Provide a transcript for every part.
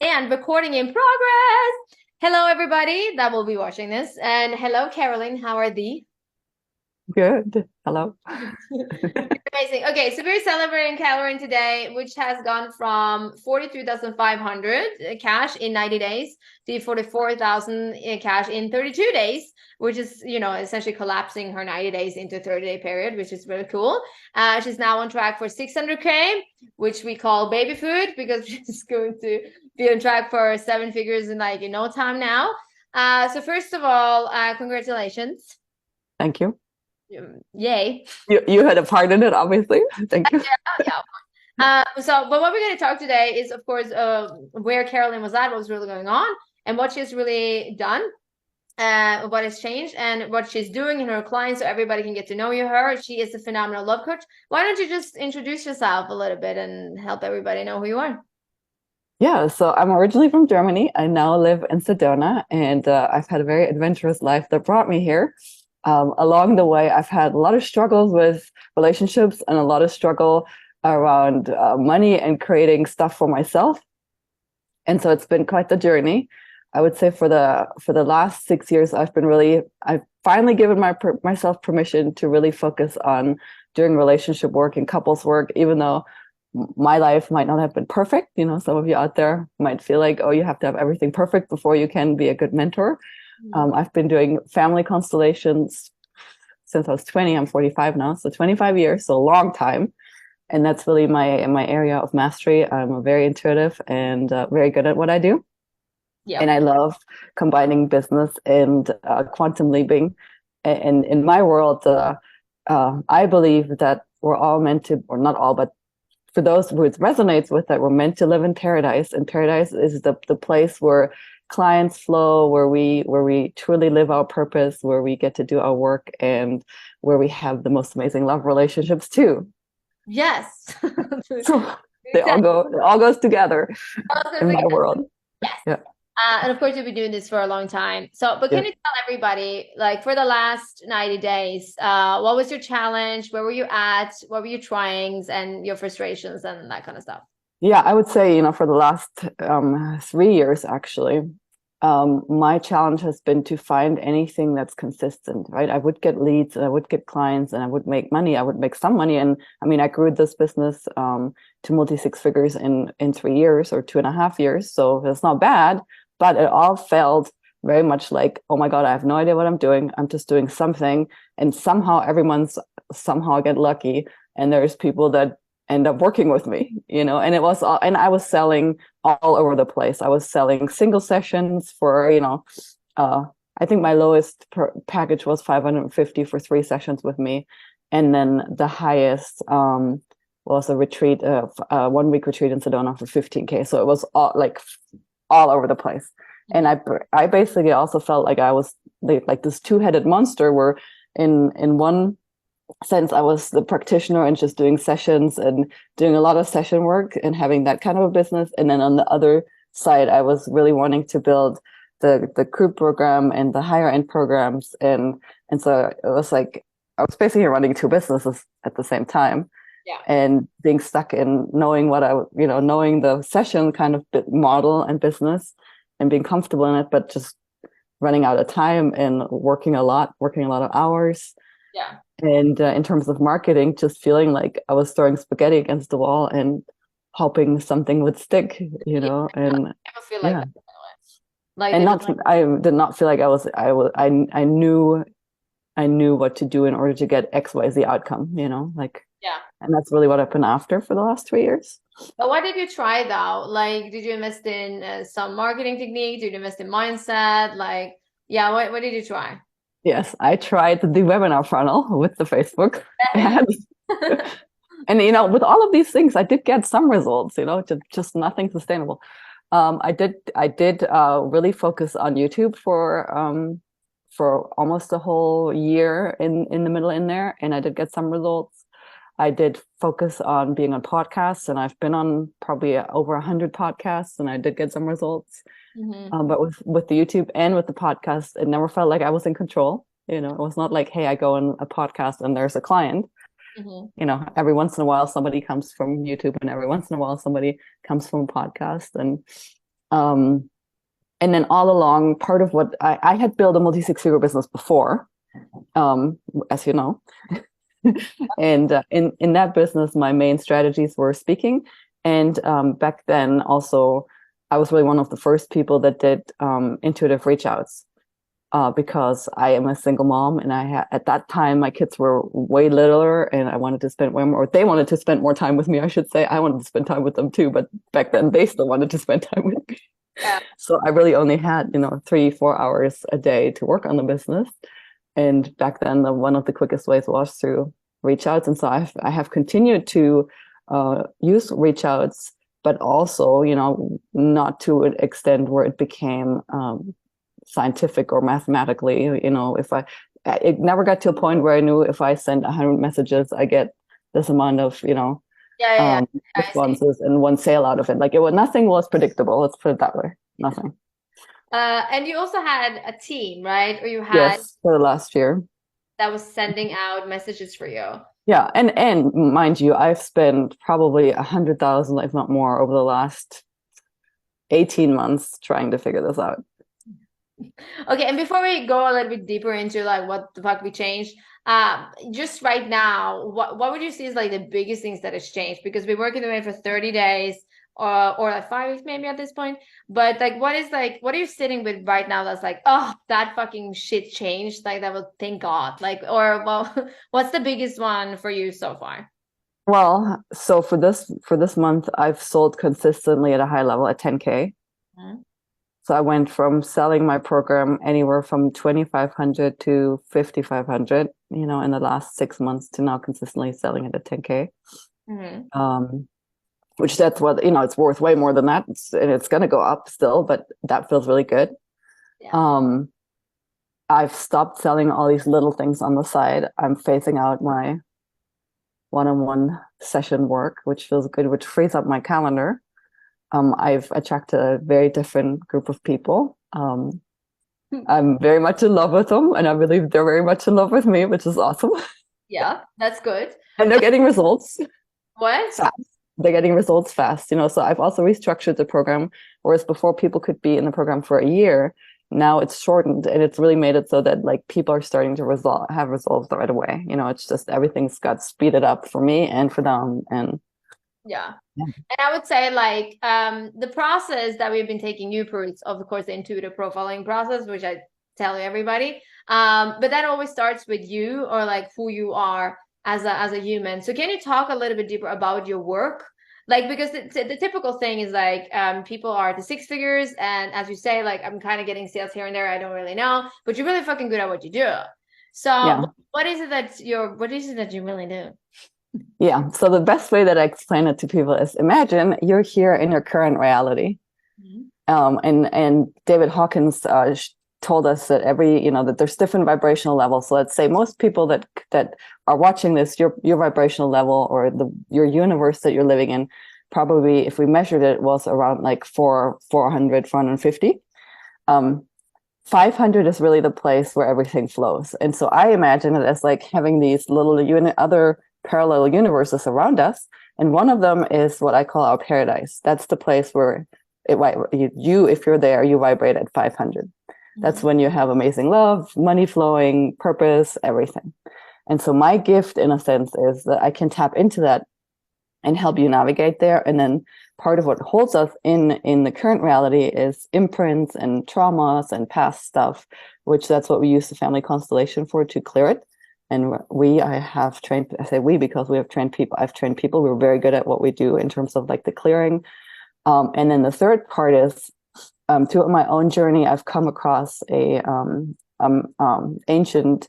And recording in progress. Hello, everybody that will be watching this. And hello, Caroline. How are thee? Good. Hello. Amazing. Okay, so we're celebrating Caroline today, which has gone from 43,500 cash in 90 days to 44,000 cash in 32 days, which is, essentially collapsing her 90 days into a 30-day period, which is really cool. She's now on track for 600K, which we call baby food because she's going to be on track for seven figures in no time now. So first of all, congratulations. Thank you. Yay. You had a part in it, obviously. Thank you. Yeah. But what we're going to talk today is, of course, where Caroline was at, what was really going on, and what she's really done, what has changed, and what she's doing in her clients, so everybody can get to know her. She is a phenomenal love coach. Why don't you just introduce yourself a little bit and help everybody know who you are? Yeah, so I'm originally from Germany. I now live in Sedona, and I've had a very adventurous life that brought me here. Along the way, I've had a lot of struggles with relationships and a lot of struggle around money and creating stuff for myself. And so it's been quite the journey. I would say for the last 6 years, I've finally given myself permission to really focus on doing relationship work and couples work, even though my life might not have been perfect. Some of you out there might feel like, oh, you have to have everything perfect before you can be a good mentor. I've been doing family constellations since I was 20. I'm 45 now, so 25 years, so a long time. And that's really my area of mastery. I'm very intuitive and very good at what I do. And Yep. I love combining business and quantum leaping. And in my world, I believe that we're all meant to, or not all, but for those who it resonates with, that we're meant to live in paradise. And paradise is the place where clients flow, where we truly live our purpose, where we get to do our work, and where we have the most amazing love relationships too. Yes. So Exactly. it all goes together in my world. Yes. Yeah. And of course, you've been doing this for a long time. But Yeah. can you tell everybody, like for the last 90 days, what was your challenge? Where were you at? What were your tryings and your frustrations and that kind of stuff? Yeah, I would say, for the last 3 years, actually, my challenge has been to find anything that's consistent, right? I would get leads and I would get clients and I would make money. I would make some money. And I mean, I grew this business to multi six figures in 3 years or 2.5 years. So that's not bad, but it all felt very much like, oh my God, I have no idea what I'm doing. I'm just doing something. And somehow every month, somehow I get lucky. And there's people that end up working with me, and and I was selling all over the place. I was selling single sessions for, I think my lowest package was 550 for 3 sessions with me. And then the highest was a retreat, 1 week retreat in Sedona for 15K. So it was all over the place. And I basically also felt like I was like this two-headed monster where in one since I was the practitioner and just doing sessions and doing a lot of session work and having that kind of a business. And then on the other side, I was really wanting to build the group program and the higher end programs. And so it was like I was basically running two businesses at the same time Yeah. and being stuck in knowing knowing the session kind of model and business and being comfortable in it, but just running out of time and working a lot of hours. Yeah. And in terms of marketing, just feeling like I was throwing spaghetti against the wall and hoping something would stick, Yeah. and I feel like yeah. that. Like And they not, I did not feel like I knew what to do in order to get XYZ outcome, yeah. and that's really what I've been after for the last 3 years. But what did you try though? Like, did you invest in some marketing technique? Did you invest in mindset? Like, yeah, what did you try? Yes, I tried the webinar funnel with the Facebook ads. And with all of these things, I did get some results. Just nothing sustainable. I did really focus on YouTube for almost a whole year in the middle in there, and I did get some results. I did focus on being on podcasts, and I've been on probably over 100 podcasts, and I did get some results. Hmm. But with the YouTube and with the podcast, it never felt like I was in control. It was not like, hey, I go on a podcast and there's a client. Hmm. Every once in a while somebody comes from YouTube and every once in a while somebody comes from a podcast. And And then all along, part of what I had built a multi-six-figure business before, as you know. And in that business, my main strategies were speaking. And back then, also, I was really one of the first people that did intuitive reach outs because I am a single mom. And at that time, my kids were way littler and I wanted to spend way more, or they wanted to spend more time with me, I should say. I wanted to spend time with them too, but back then they still wanted to spend time with me. Yeah. So I really only had, 3-4 hours a day to work on the business. And back then, one of the quickest ways was through reach outs. And so I have continued to use reach outs, but also, not to an extent where it became scientific or mathematically, it never got to a point where I knew if I send 100 messages, I get this amount of, responses and one sale out of it. Like nothing was predictable. Let's put it that way. Nothing. And you also had a team, right? Or you had yes, for the last year that was sending out messages for you. Yeah, and mind you, I've spent probably 100,000, if not more, over the last 18 months trying to figure this out. Okay, and before we go a little bit deeper into like what the fuck we changed, just right now, what would you see is like the biggest things that has changed? Because we're working away for 30 days or like 5 weeks maybe at this point. But like what are you sitting with right now that's like, oh, that fucking shit changed? Like that will thank God. Like, or well, what's the biggest one for you so far? Well, so for this month, I've sold consistently at a high level at 10K. Mm-hmm. So I went from selling my program anywhere from 2,500 to 5,500, in the last 6 months to now consistently selling it at 10K. Mm-hmm. Which that's what, it's worth way more than that. And it's going to go up still, but that feels really good. Yeah. I've stopped selling all these little things on the side. I'm phasing out my one-on-one session work, which feels good, which frees up my calendar. I've attracted a very different group of people. I'm very much in love with them, and I believe they're very much in love with me, which is awesome. Yeah, that's good. And they're getting results. What? Fast. They're getting results fast, So I've also restructured the program, whereas before people could be in the program for a year. Now it's shortened, and it's really made it so that like people are starting to have results right away. It's just everything's got speeded up for me and for them, and yeah. And I would say like the process that we've been taking you through is of course the intuitive profiling process, which I tell everybody. But that always starts with you or like who you are as a human. So can you talk a little bit deeper about your work? Like, because the typical thing is like people are at the 6 figures, and as you say, like I'm kind of getting sales here and there, I don't really know, but you're really fucking good at what you do. So yeah. What is it that you really do? Yeah. So the best way that I explain it to people is imagine you're here in your current reality. Mm-hmm. And David Hawkins told us that that there's different vibrational levels. So let's say most people that are watching this, your vibrational level or your universe that you're living in, probably if we measured it was around like 400, 450. 500 is really the place where everything flows. And so I imagine it as like having these little other parallel universes around us. And one of them is what I call our paradise. That's the place where if you're there, you vibrate at 500. Mm-hmm. That's when you have amazing love, money flowing, purpose, everything. And so my gift, in a sense, is that I can tap into that and help you navigate there. And then part of what holds us in the current reality is imprints and traumas and past stuff, which that's what we use the family constellation for, to clear it. And I have trained, I say we because we have trained people. I've trained people. We're very good at what we do in terms of like the clearing. And then the third part is throughout my own journey, I've come across a ancient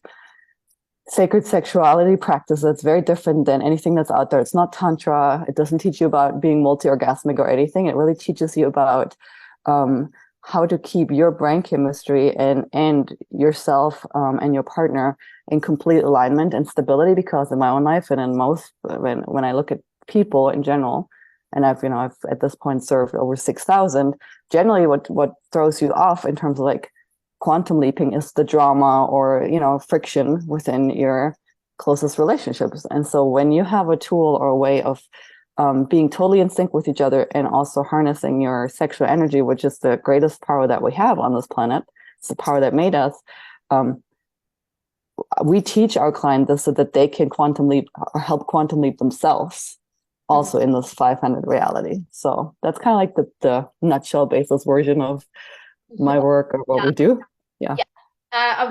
sacred sexuality practice that's very different than anything that's out there. It's not tantra. It doesn't teach you about being multi-orgasmic or anything. It really teaches you about how to keep your brain chemistry and yourself and your partner in complete alignment and stability. Because in my own life and in most, when I look at people in general, and I've at this point served over 6,000, generally what throws you off in terms of like quantum leaping is the drama or, friction within your closest relationships. And so when you have a tool or a way of being totally in sync with each other and also harnessing your sexual energy, which is the greatest power that we have on this planet. It's the power that made us. We teach our clients this so that they can quantum leap or help quantum leap themselves also in this 500 reality. So that's kind of like the nutshell basis version of my work or what we do. Yeah.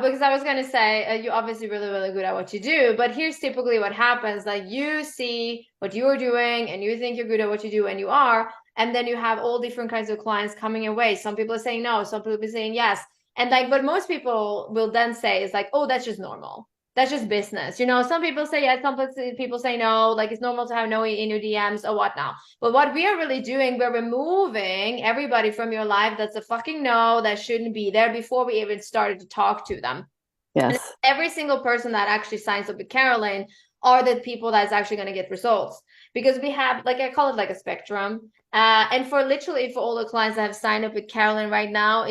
Because I was gonna say you're obviously really, really good at what you do, but here's typically what happens: like you see what you're doing, and you think you're good at what you do, and you are, and then you have all different kinds of clients coming your way. Some people are saying no, some people are saying yes, and like, but most people will then say it's like, oh, that's just normal. That's just business. Some people say yes, some people say no, like it's normal to have no in your DMs or whatnot. But what we are really doing, we're removing everybody from your life that's a fucking no, that shouldn't be there before we even started to talk to them. Yes. And every single person that actually signs up with Caroline are the people that's actually going to get results, because we have, like, I call it like a spectrum. And for all the clients that have signed up with Caroline right now,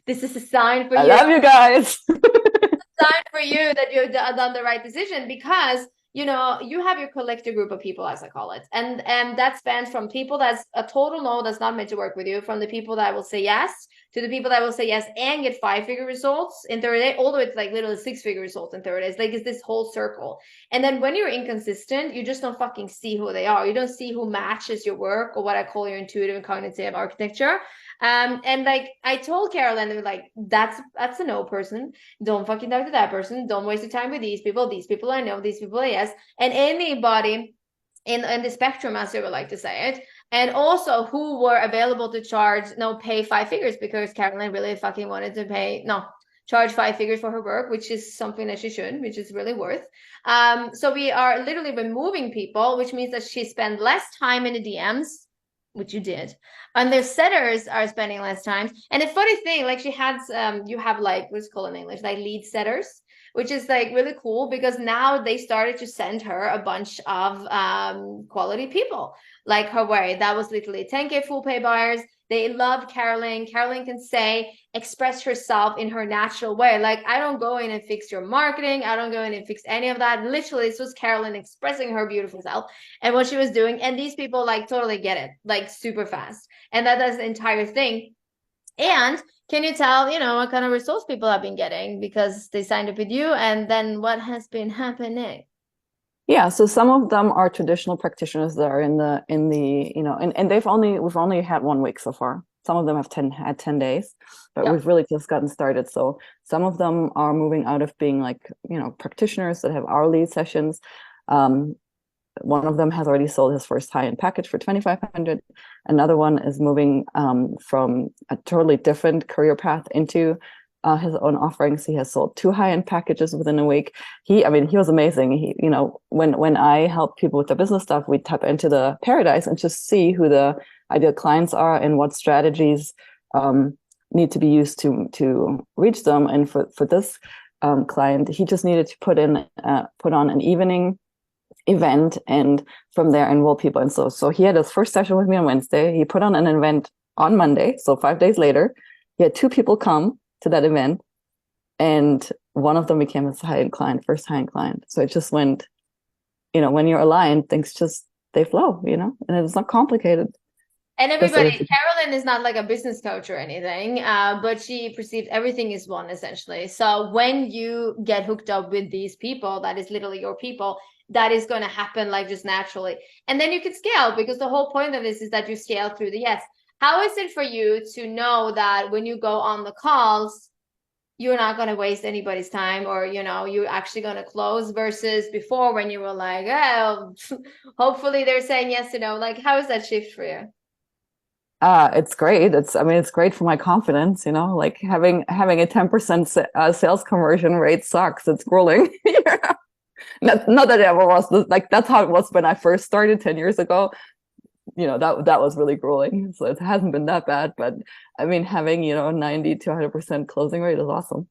this is a sign for you. I love you guys. Sign for you that you've done the right decision, because you have your collective group of people, as I call it, and that spans from people that's a total no, that's not meant to work with you, from the people that will say yes to the people that will say yes and get 5-figure results in 30 days, all the way to like literally 6-figure results in 30 days. Like, it's this whole circle. And then when you're inconsistent, you just don't fucking see who they are. You don't see who matches your work, or what I call your intuitive and cognitive architecture. And like I told Caroline, like, that's a no person. Don't fucking talk to that person. Don't waste your time with these people. These people I know, these people are yes. And anybody in the spectrum, as you would like to say it, and also who were available to pay 5 figures, because Caroline really fucking wanted to charge 5 figures for her work, which is something that she should, which is really worth. So we are literally removing people, which means that she spent less time in the DMs, which you did, and their setters are spending less time. And the funny thing, like, she had you have, like, what's it called in English, like lead setters, which is like really cool, because now they started to send her a bunch of quality people like her way. That was literally 10K full pay buyers. They love Caroline. Caroline can express herself in her natural way. Like, I don't go in and fix your marketing. I don't go in and fix any of that. Literally, this was Caroline expressing her beautiful self and what she was doing. And these people like totally get it, like super fast. And that's the entire thing. And can you tell, what kind of results people have been getting because they signed up with you? And then what has been happening? Yeah, so some of them are traditional practitioners that are in the and we've only had 1 week so far. Some of them had 10 days, but we've really just gotten started. So some of them are moving out of being like, practitioners that have our lead sessions. One of them has already sold his first high-end package for 2,500. Another one is moving from a totally different career path into his own offerings. He has sold 2 high-end packages within a week. He was amazing. When I help people with their business stuff, we tap into the paradise and just see who the ideal clients are and what strategies need to be used to reach them. And for this client, he just needed to put on an evening event, and from there enroll people. And so he had his first session with me on Wednesday. He put on an event on Monday, so 5 days later. He had 2 people come to that event, and one of them became his first high-end client. So it just went, when you're aligned, things they flow, and it's not complicated. And everybody, Caroline is not like a business coach or anything, but she perceives everything is one, essentially. So when you get hooked up with these people, that is literally your people, that is going to happen like just naturally. And then you can scale, because the whole point of this is that you scale through the yes. How is it for you to know that when you go on the calls, you're not going to waste anybody's time, or, you're actually going to close, versus before when you were like, oh, hopefully they're saying yes to no? Like, how is that shift for you? It's great. It's great for my confidence, like having a 10% sales conversion rate sucks. It's grueling. Not that it ever was like, that's how it was when I first started 10 years ago. That was really grueling. So it hasn't been that bad, but having 90 to 100% closing rate is awesome.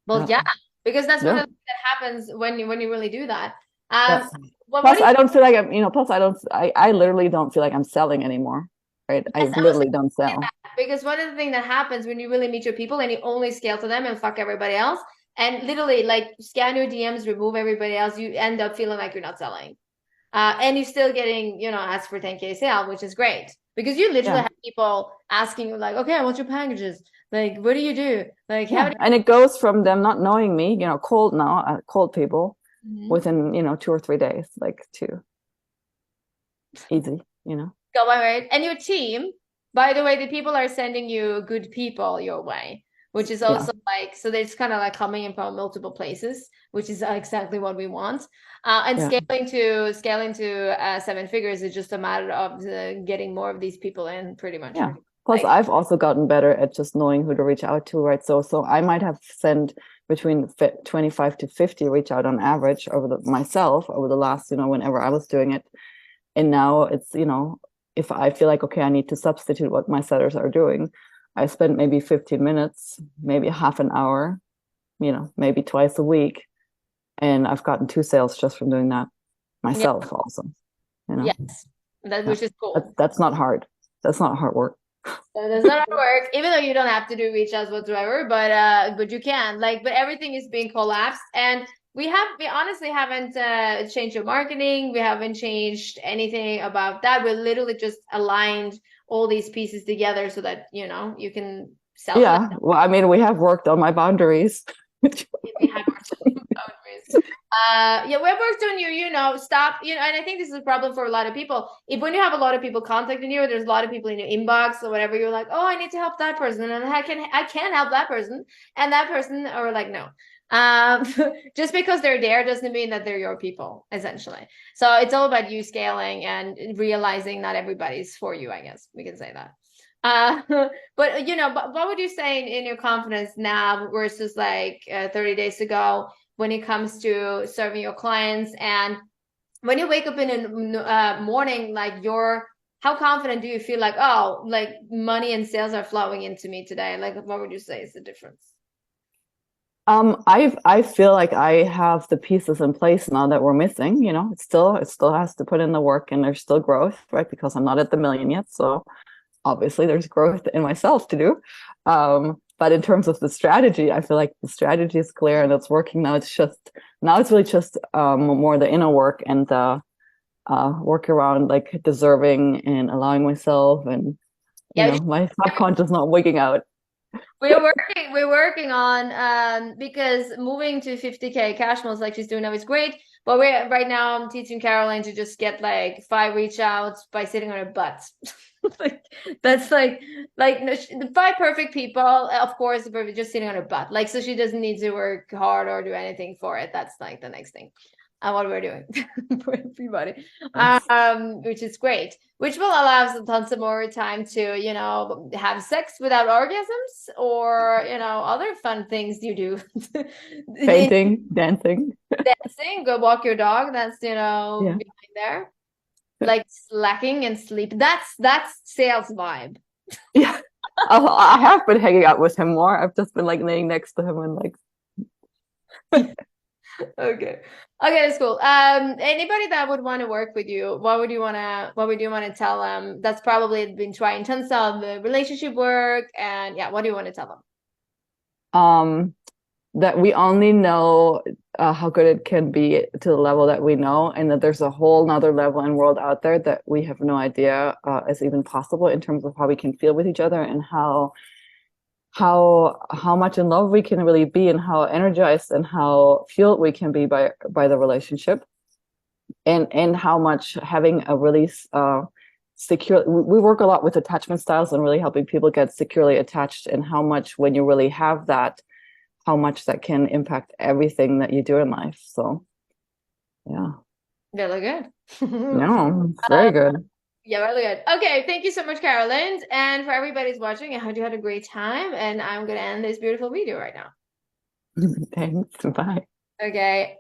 Well, yeah, because that's what that happens when you really do that. Plus, I don't feel like I literally don't feel like I'm selling anymore. Right? I literally don't sell. Because one of the things that happens when you really meet your people and you only scale to them and fuck everybody else, and literally like scan your DMs, remove everybody else, you end up feeling like you're not selling. and you're still getting, asked for 10K sale, which is great because you literally Yeah. have people asking you like, okay, what's your packages? Like, what do you do? Like, how Yeah. do And it goes from them not knowing me, cold now, cold people you within, 2 or 3 days, like to easy, go by right? And your team, by the way, the people are sending you good people your way, which is Yeah. also like, so it's kind of like coming in from multiple places, which is exactly what we want. And Yeah. scaling to 7 figures is just a matter of getting more of these people in, pretty much. Yeah. Plus, Like, I've also gotten better at just knowing who to reach out to, right? So I might have sent between 25 to 50 reach out on average myself over the last, whenever I was doing it. And now it's, if I feel like, okay, I need to substitute what my sellers are doing, I spend maybe 15 minutes, maybe half an hour, maybe twice a week. And I've gotten 2 sales just from doing that yeah, myself also, yes, Yeah. which is cool. That's not hard. That's not hard work. So that's not how it works, even though you don't have to do reach outs whatsoever, but you can. But everything is being collapsed. And we honestly haven't changed your marketing. We haven't changed anything about that. We literally just aligned all these pieces together so that you can sell to them. Yeah. Well, I mean, we have worked on my boundaries. We have our boundaries. Yeah, we have worked on stop, and I think this is a problem for a lot of people. If when you have a lot of people contacting you, there's a lot of people in your inbox or whatever, you're like, oh, I need to help that person, and I can help that person, and that person, or like, no. Just because they're there doesn't mean that they're your people, essentially. So it's all about you scaling and realizing not everybody's for you, I guess we can say that. But what would you say in your confidence now versus like 30 days ago when it comes to serving your clients? And when you wake up in the morning, like how confident do you feel like, oh, like money and sales are flowing into me today? Like, what would you say is the difference? I feel like I have the pieces in place now that we're missing. It still has to put in the work, and there's still growth, right? Because I'm not at the million yet. So obviously there's growth in myself to do. But in terms of the strategy, I feel like the strategy is clear and it's working now. It's really just more the inner work and the work around like deserving and allowing myself, and my subconscious not wigging out. We're working on because moving to 50K cash most like she's doing now is great. But right now I'm teaching Caroline to just get like 5 reach outs by sitting on her butt. Like that's no, the 5 perfect people, of course, but just sitting on her butt. Like so she doesn't need to work hard or do anything for it. That's like the next thing. What we're doing for everybody, Yes. which is great, which will allow us tons of more time to have sex without orgasms or other fun things you do. Painting, dancing. Dancing, go walk your dog, that's Yeah. behind there, like slacking and sleep. That's sales vibe. Yeah. I have been hanging out with him more. I've just been like laying next to him and like Okay, that's cool. Anybody that would want to work with you, what would you want to tell them that's probably been trying tons of relationship work, and yeah, what do you want to tell them? that we only know how good it can be to the level that we know, and that there's a whole nother level and world out there that we have no idea is even possible in terms of how we can feel with each other, and how much in love we can really be, and how energized and how fueled we can be by the relationship, and how much having a really secure, we work a lot with attachment styles and really helping people get securely attached, and how much when you really have that, how much that can impact everything that you do in life. So yeah. Really good. No, it's very good. Yeah, really good. Okay, thank you so much, Carolyn. And for everybody who's watching, I hope you had a great time. And I'm going to end this beautiful video right now. Thanks. Bye. Okay.